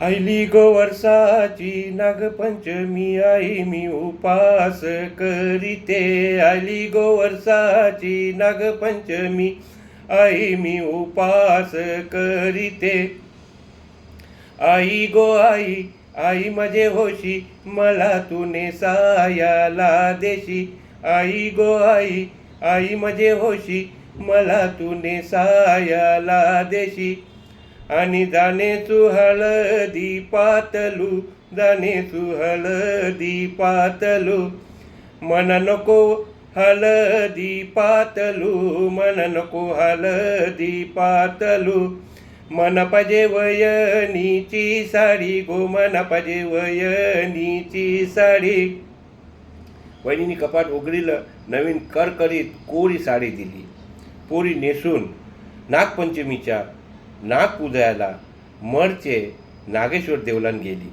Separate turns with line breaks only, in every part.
आईली गो वर्षाची नागपंचमी आई मी उपास करीते. आईली गो वर्षाची नागपंचमी आई मी उपास करीते. आई गो आई आई माझे होशी मला तू नेसायाला देशी. आई गो आई आई माझे होशी मला तू नेसायाला देशी. आणि जाणेचू हळदी पातलू जाणेचू हळदी पातलू मन नको हळदी पातलू मन नको हळदी पातलू. मन पाजे वयनीची साडी गो मन पाजे वयनीची साडी. वहिनीने कपाट उघडलं, नवीन करकरीत कोरी साडी दिली. पोरी नेसून नागपंचमीच्या नाग पूजायला मडचे नागेश्वर देवलान गेली.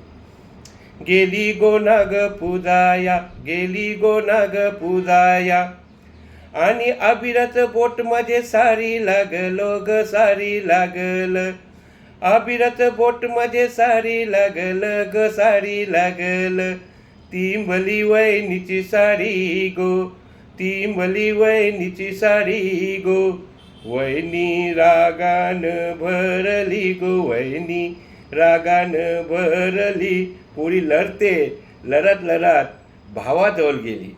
गेली गो नाग पूजाया गेली गो नाग पूजाया. आणि अभिरथ बोट मध्ये सारी लागलो ग सारी लागल. अभिरथ बोट मध्ये सारी लागल ग सारी लागल. तिंबली वहिनीची साडी गो तिंबली वहिनीची साडी गो. वहिनी रागान भरली गो वहिनी रागान भरली. पोरी लढते लढत लढत भावाजवळ गेली.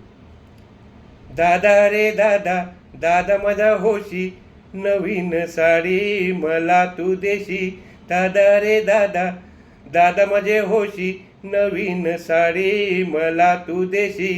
दादा रे दादा दादा माझा होशी नवीन साडी मला तू देशी. दादा रे दादा दादा माझे होशी नवीन साडी मला तू देशी.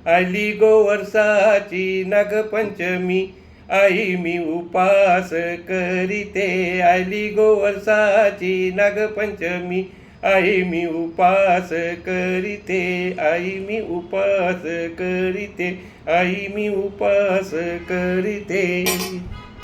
आली गो वर्षाची नागपंचमी आई मी उपास करीते. आली गो वर्षाची नागपंचमी आई मी उपास करीते. आई मी उपास करीते. आई मी उपास करीते.